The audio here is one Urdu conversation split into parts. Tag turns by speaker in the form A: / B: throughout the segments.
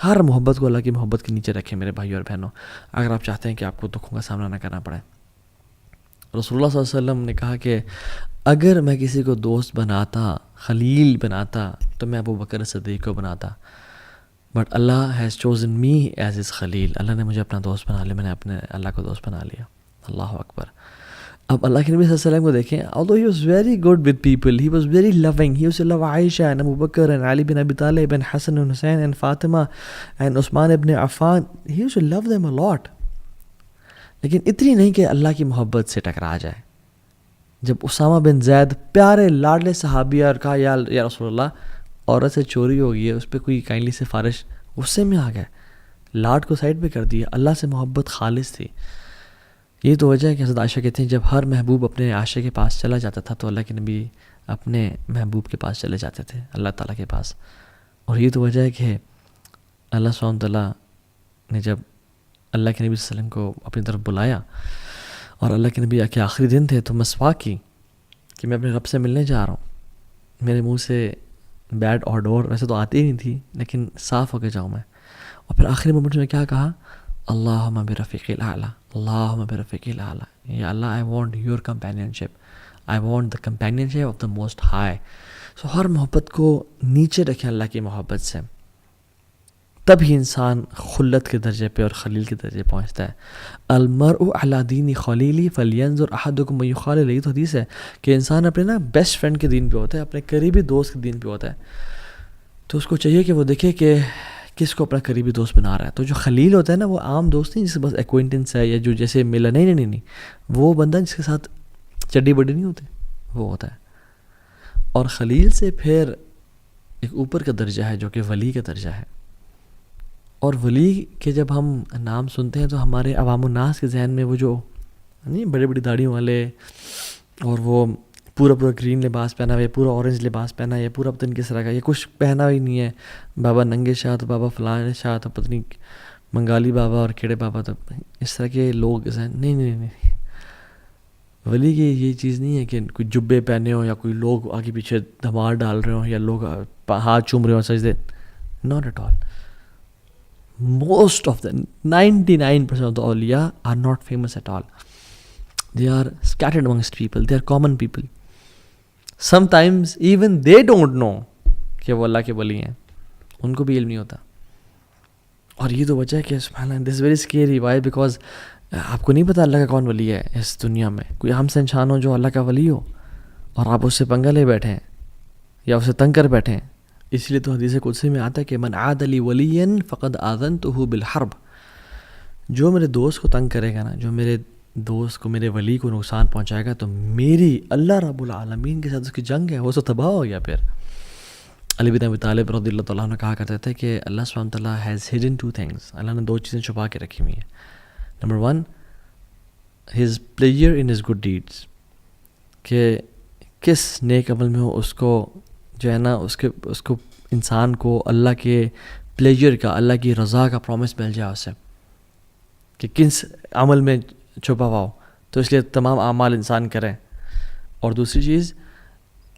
A: ہر محبت کو اللہ کی محبت کے نیچے رکھیں میرے بھائی اور بہنوں، اگر آپ چاہتے ہیں کہ آپ کو دکھوں کا سامنا نہ کرنا پڑے۔ رسول اللہ صلی اللہ علیہ وسلم نے کہا کہ اگر میں کسی کو دوست بناتا، خلیل بناتا، تو میں ابو بکر صدیق کو بناتا، but Allah has chosen me as his خلیل، اللہ نے مجھے اپنا دوست بنا لیا، میں نے اپنے اللہ کو دوست بنا لیا۔ اللہ اکبر۔ اب اللہ کے نبی صلی اللہ علیہ وسلم کو دیکھیں، although he was very good with people, he was very loving, he used to love Aisha and Abu Bakr and Ali bin Abi Talib and Hassan and Hussein and Fatima and Usman ibn Affan, he used to love them a lot، لیکن اتنی نہیں کہ اللہ کی محبت سے ٹکرا جائے۔ جب اسامہ بن زید پیارے لاڈلے صحابی اور کہا یا رسول اللہ عورت سے چوری ہو گئی ہے، اس پہ کوئی کائنڈلی سفارش، غصے میں آ گئے، لاڈ کو سائڈ پہ کر دیا، اللہ سے محبت خالص تھی۔ یہ تو وجہ ہے کہ حضرت عائشہ کہتے ہیں جب ہر محبوب اپنے عاشق کے پاس چلا جاتا تھا تو اللہ کے نبی اپنے محبوب کے پاس چلے جاتے تھے، اللہ تعالیٰ کے پاس۔ اور یہ تو وجہ ہے کہ اللہ سبحانہ وتعالیٰ نے جب اللہ کے نبی صلی اللہ علیہ وسلم کو اپنی طرف بلایا اور اللہ کے نبی کے آخری دن تھے تو مسواک کی کہ میں اپنے رب سے ملنے جا رہا ہوں، میرے منہ سے بیڈ اور ڈور ویسے تو آتی ہی نہیں تھی لیکن صاف ہو کے جاؤں میں۔ اور پھر آخری مومنٹ میں کیا کہا؟ اللہم برفیق الاعلیٰ، اللہم برفیق الاعلیٰ، یا Allah I want your companionship, I want the companionship of the most high. So ہر محبت کو نیچے رکھیں اللہ کی محبت سے، تب ہی انسان خلت کے درجے پہ اور خلیل کے درجے پہنچتا ہے۔ المرء علی دین خلیلی فلینظر احدکم من یخالل، یہ تو حدیث ہے کہ انسان اپنے بیسٹ فرینڈ کے دین پہ ہوتا ہے، اپنے قریبی دوست کے دین پہ ہوتا ہے، تو اس کو چاہیے کہ وہ دیکھے کہ کس کو اپنا قریبی دوست بنا رہا ہے۔ تو جو خلیل ہوتا ہے نا، وہ عام دوست نہیں جس سے بس ایکوینٹنس ہے یا جو جیسے ملا، نہیں، وہ بندہ جس کے ساتھ چڈی بڈی نہیں ہوتے، وہ ہوتا ہے۔ اور خلیل سے پھر ایک اوپر کا درجہ ہے جو کہ ولی کا درجہ ہے۔ اور ولی کے جب ہم نام سنتے ہیں تو ہمارے عوام الناس کے ذہن میں وہ جو نہیں بڑی بڑی داڑھیوں والے اور وہ پورا گرین لباس پہنا ہوا، یا پورا اورنج لباس پہنا ہے، یا پورا پتہ نہیں کس طرح کا، یہ کچھ پہنا ہی نہیں ہے، بابا ننگے شاہ تو بابا فلاں شاہ تو پتہ نہیں منگالی بابا اور کیڑے بابا، تو اس طرح کے لوگ نہیں، ولی کی یہ چیز نہیں ہے کہ کوئی جبے پہنے ہوں یا کوئی لوگ آگے پیچھے دھمال ڈال رہے ہوں یا لوگ ہاتھ چوم رہے ہوں سجدے، not at all. Most of the 99% of the awliya are not famous at all. They are scattered amongst people. They are common people. Sometimes even they don't know کہ وہ اللہ کے ولی ہیں، ان کو بھی علم نہیں ہوتا۔ اور یہ تو وجہ ہے کہ سبحان اللہ، this is very scary. Why? Because آپ کو نہیں پتا اللہ کا کون ولی ہے اس دنیا میں۔ کوئی ہم سے انسان ہو جو اللہ کا ولی ہو اور آپ اس سے پنگا لے بیٹھے ہیں یا اسے تنگ کر بیٹھے ہیں۔ اس لیے تو حدیث قدسی میں آتا ہے کہ من عاد لی ولیا فقد آذنتہ بالحرب، جو میرے دوست کو تنگ کرے گا نا، جو میرے دوست کو، میرے ولی کو نقصان پہنچائے گا، تو میری اللہ رب العالمین کے ساتھ اس کی جنگ ہے، وہ تو تباہ ہو گیا۔ پھر علی بن ابی طالب رضی اللہ تعالیٰ عنہ کہا کرتے تھے کہ اللہ سبحانہ وتعالیٰ ہیز ہڈن ٹو تھنگس، اللہ نے دو چیزیں چھپا کے رکھی ہوئی ہیں۔ Number 1 his pleasure in his good deeds, کہ کس نیک عمل میں ہو اس کو جو ہے نا اس کو انسان کو اللہ کے پلیجر کا، اللہ کی رضا کا پرومس مل جائے اس سے، کہ کس عمل میں چھپا ہوا ہو، تو اس لیے تمام اعمال انسان کریں۔ اور دوسری چیز،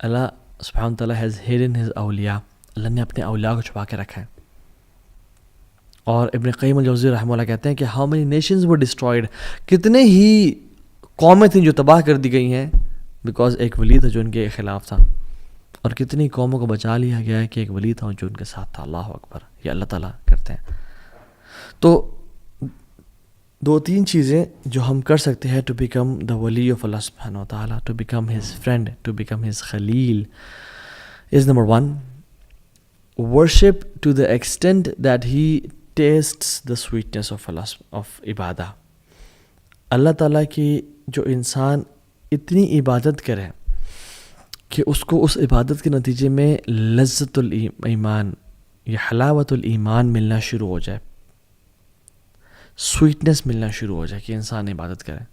A: اللہ سبحانہ تعالیٰ ہیز ہیڈن ہز اولیاء، اللہ نے اپنے اولیاء کو چھپا کے رکھا ہے۔ اور ابن قیم الجوزی رحمہ اللہ کہتے ہیں کہ how many nations were destroyed, کتنے ہی قومیں تھیں جو تباہ کر دی گئی ہیں بیکاز ایک ولی تھا جو ان کے خلاف تھا، اور کتنی قوموں کو بچا لیا گیا ہے کہ ایک ولی تھا جو ان کے ساتھ تھا۔ اللہ اکبر، یہ اللہ تعالیٰ کرتے ہیں۔ تو 2-3 چیزیں جو ہم کر سکتے ہیں ٹو بیکم دا ولی آف اللہ سبحانہ وتعالیٰ، to become his friend, to become his خلیل، is number 1 worship to the extent that he tastes the sweetness of عبادہ۔ اللہ تعالیٰ کی جو انسان اتنی عبادت کرے کہ اس کو اس عبادت کے نتیجے میں لذت الایمان یا حلاوت الایمان ملنا شروع ہو جائے، سویٹنس ملنا شروع ہو جائے کہ انسان عبادت کرے۔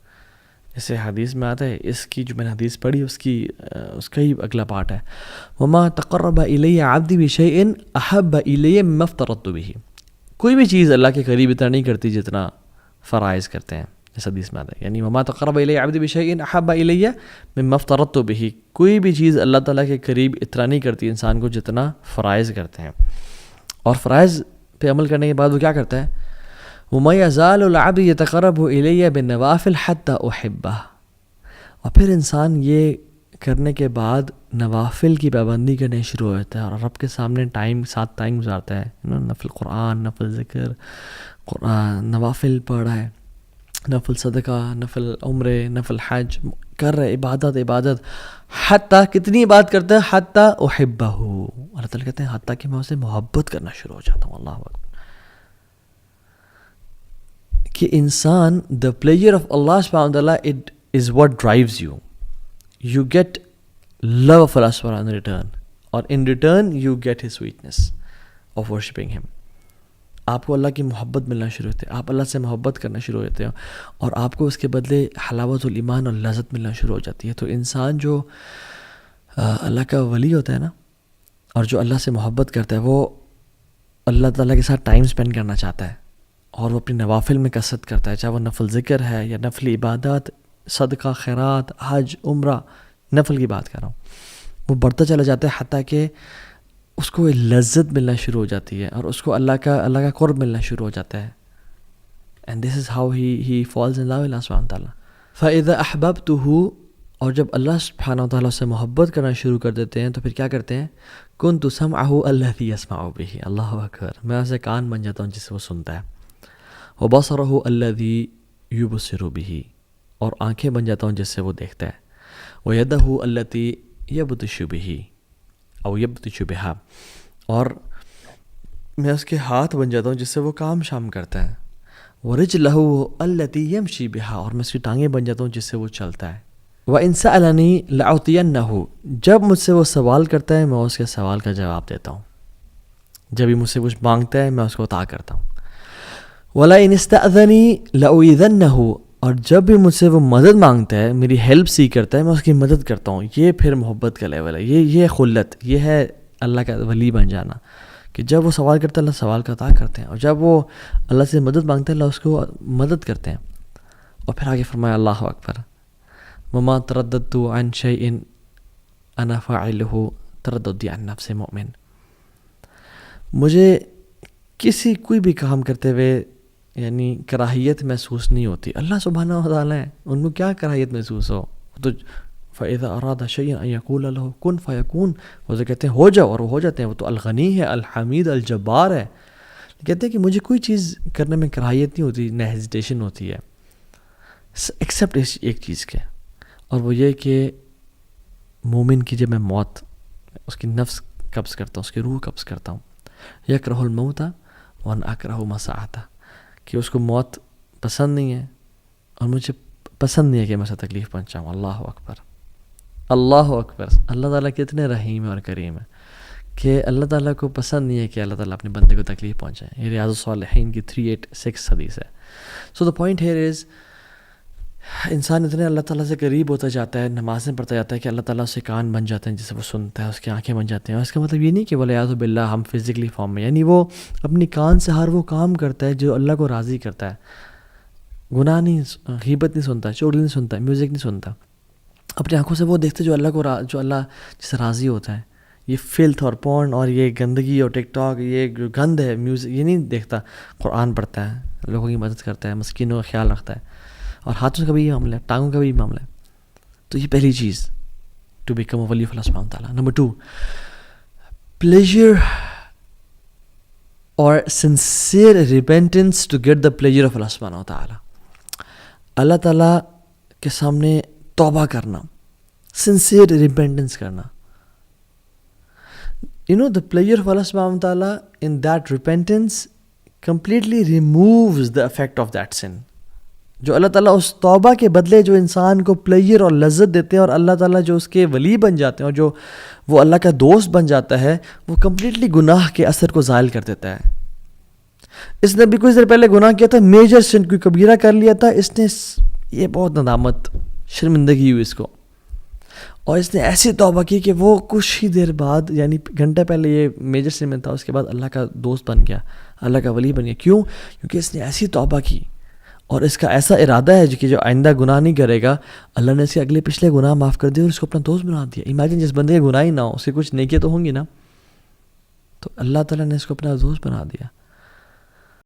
A: جیسے حدیث میں آتا ہے، اس کی جو میں نے حدیث پڑھی اس کا ہی اگلا پارٹ ہے، وما تقرب الی عبدی بشیء احب الی مما افترضت بہ، کوئی بھی چیز اللہ کے قریب اتنا نہیں کرتی جتنا فرائض کرتے ہیں، اس حدیث میں آتا ہے، یعنی وما تقرب الی عبدی بشیء احب الی مما افترضت بہ، کوئی بھی چیز اللہ تعالیٰ کے قریب اتنا نہیں کرتی انسان کو جتنا فرائض کرتے ہیں۔ اور فرائض پہ عمل کرنے کے بعد وہ کیا کرتا ہے؟ وَمَا يَزَالُ الْعَبْدُ يَتَقَرَّبُ إِلَيَّ بِالنَّوَافِلِ حَتَّى أُحِبَّهُ. اور پھر انسان یہ کرنے کے بعد نوافل کی پابندی کرنے شروع ہو جاتا ہے اور رب کے سامنے ساتھ ٹائم گزارتا ہے. نفل قرآن، نفل ذکر، قرآن، نوافل پڑھ رہا ہے، نفل صدقہ، نفل عمرے، نفل حج کر رہے، عبادت. حتیٰ کتنی عبادت کرتا ہے؟ حتیٰ احبہ. اللہ تعالیٰ کہتے ہیں حتیٰ کہ میں اسے محبت کرنا شروع ہو جاتا ہوں. اللہ اکبر. کہ انسان the pleasure of Allah subhanahu wa ta'ala, it is what drives you. You get love of Allah subhanahu wa ta'ala in return, or in return you get his sweetness of worshipping him. آپ کو اللہ کی محبت ملنا شروع ہوتی ہے، آپ اللہ سے محبت کرنا شروع ہوتے ہیں اور آپ کو اس کے بدلے حلاوت الایمان اور لذت ملنا شروع ہو جاتی ہے. تو انسان جو اللہ کا ولی ہوتا ہے نا، اور جو اللہ سے محبت کرتا ہے، وہ اللہ تعالیٰ کے ساتھ ٹائم سپینڈ کرنا چاہتا ہے اور وہ اپنی نوافل میں کثرت کرتا ہے، چاہے وہ نفل ذکر ہے یا نفل عبادات، صدقہ، خیرات، حج، عمرہ، نفل کی بات کر رہا ہوں. وہ بڑھتا چلا جاتا ہے حتیٰ کہ اس کو لذت ملنا شروع ہو جاتی ہے اور اس کو اللہ کا قرب ملنا شروع ہو جاتا ہے. And this is how he falls in love Allah سبحانہ تعالیٰ. فَإِذَا أَحْبَبْتُهُ، اور جب اللہ سبحانہ وتعالیٰ سے محبت کرنا شروع کر دیتے ہیں تو پھر کیا کرتے ہیں؟ كُنْتُ سَمْعَهُ الَّذِي يَسْمَعُ بِهِ. اللہ اکبر. میں اسے کان بن جاتا ہوں جس سے وہ سنتا ہے. وَبَصَرَهُ الَّذِي يُبْصِرُ بِهِ، اور آنکھیں بن جاتا ہوں جس سے وہ دیکھتا ہے. وَيَدَهُ الَّتِي يَبْطِشُ بِهِ او يَبْطِشُ بِهَا، اور میں اس کے ہاتھ بن جاتا ہوں جس سے وہ کام شام کرتا ہے. وَرِجْلَهُ الَّتِي يَمْشِي بِهَا، اور میں اس کی ٹانگیں بن جاتا ہوں جس سے وہ چلتا ہے. وَإِنْ سَأَلَنِي لَأُعْطِيَنَّهُ، جب مجھ سے وہ سوال کرتا ہے میں اس کے سوال کا جواب دیتا ہوں. جب ہی مجھ سے کچھ مانگتا ہے میں اس کو عطا کرتا ہوں. وَلَئِنِ اسْتَأْذَنِي لَأُؤِذَنَّهُ، اور جب بھی مجھ سے وہ مدد مانگتا ہے، میری ہیلپ سی کرتا ہے، میں اس کی مدد کرتا ہوں. یہ پھر محبت کا لیول ہے، یہ خلت، یہ ہے اللہ کا ولی بن جانا. کہ جب وہ سوال کرتا ہے اللہ سوال کا عطا کرتے ہیں، اور جب وہ اللہ سے مدد مانگتا ہے اللہ اس کو مدد کرتے ہیں. اور پھر آگے فرمایا اللہ اکبر، وَمَا تَرَدَّدْتُ عَنْ شَيْءٍ أَنَا فَاعِلُهُ تَرَدُّدِي عَنْ نَفْسِ مُؤْمِنٍ. مجھے کوئی بھی کام کرتے ہوئے یعنی کراہیت محسوس نہیں ہوتی. اللہ سبحانہ و تعالیٰ ہے، ان کو کیا کراہیت محسوس ہو؟ تو فَإِذَا أَرَادَ شَيْئًا أَن يَقُولَ لَهُ كُن فَيَكُونُ، وہ جو کہتے ہیں ہو جاؤ اور وہ ہو جاتے ہیں. وہ تو الغنی ہے، الحمید، الجبار ہے. کہتے ہیں کہ مجھے کوئی چیز کرنے میں کراہیت نہیں ہوتی، نہ ہیزیٹیشن ہوتی ہے ایکسیپٹ اس ایک چیز کے، اور وہ یہ کہ مومن کی جب میں موت اس کی نفس قبض کرتا ہوں، اس کی روح قبض کرتا ہوں. یکرہ الموت وَأَنَا أَكْرَهُ مَسَاعَتَهُ، کہ اس کو موت پسند نہیں ہے اور مجھے پسند نہیں ہے کہ میں اسے تکلیف پہنچاؤں. اللہ اکبر، اللہ اکبر. اللہ تعالیٰ کتنے رحیم اور کریم ہے کہ اللہ تعالیٰ کو پسند نہیں ہے کہ اللہ تعالیٰ اپنے بندے کو تکلیف پہنچائے. یہ ریاض الصالحین کی 386 حدیث ہے. سو دا پوائنٹ ہیئر از، انسان اتنے اللہ تعالیٰ سے قریب ہوتا جاتا ہے، نمازیں پڑھتا جاتا ہے کہ اللہ تعالیٰ اس کے کان بن جاتے ہیں جس سے وہ سنتا ہے، اس کی آنکھیں بن جاتی ہیں. اس کا مطلب یہ نہیں کہ وَالْعِيَاذُ بِاللَّهِ ہم فزیکلی فارم میں، یعنی وہ اپنی کان سے ہر وہ کام کرتا ہے جو اللہ کو راضی کرتا ہے. گناہ نہیں، غیبت نہیں سنتا، چغلی نہیں سنتا، میوزک نہیں سنتا. اپنی آنکھوں سے وہ دیکھتے جو اللہ جس سے راضی ہوتا ہے. یہ فلتھ اور پورن اور یہ گندگی اور ٹک ٹاک، یہ جو گند ہے میوزک، یہ نہیں دیکھتا. قرآن پڑھتا ہے، لوگوں کی مدد کرتا ہے، مسکینوں کا خیال رکھتا ہے، اور ہاتھوں کا بھی یہ معاملہ ہے، ٹانگوں کا بھی یہ معاملہ ہے. تو یہ پہلی چیز ٹو بیکم اے ولی آف اللہ سبحانہ تعالیٰ. نمبر 2، پلیجر اور sincere repentance to get the pleasure of Allah سبحانہ تعالیٰ. اللہ تعالیٰ کے سامنے توبہ کرنا، سنسیئر ریپینٹنس کرنا. You know, the pleasure of Allah subhanahu wa ta'ala in that repentance completely removes the effect of that sin. جو اللہ تعالیٰ اس توبہ کے بدلے جو انسان کو پلیجر اور لذت دیتے ہیں، اور اللہ تعالیٰ جو اس کے ولی بن جاتے ہیں اور جو وہ اللہ کا دوست بن جاتا ہے، وہ کمپلیٹلی گناہ کے اثر کو زائل کر دیتا ہے. اس نے بھی کچھ دیر پہلے گناہ کیا تھا، میجر سن کوئی کبیرہ کر لیا تھا، اس نے یہ بہت ندامت، شرمندگی ہوئی اس کو، اور اس نے ایسی توبہ کی کہ وہ کچھ ہی دیر بعد، یعنی گھنٹہ پہلے یہ میجر سن میں تھا، اس کے بعد اللہ کا دوست بن گیا، اللہ کا ولی بن گیا. کیوں؟ کیونکہ اس نے ایسی توبہ کی اور اس کا ایسا ارادہ ہے کہ جو آئندہ گناہ نہیں کرے گا. اللہ نے اس کے اگلے پچھلے گناہ معاف کر دیے اور اس کو اپنا دوست بنا دیا. امیجن جس بندے کے گناہ ہی نہ ہو، اس کے کچھ نیکیاں تو ہوں گی نا، تو اللہ تعالیٰ نے اس کو اپنا دوست بنا دیا.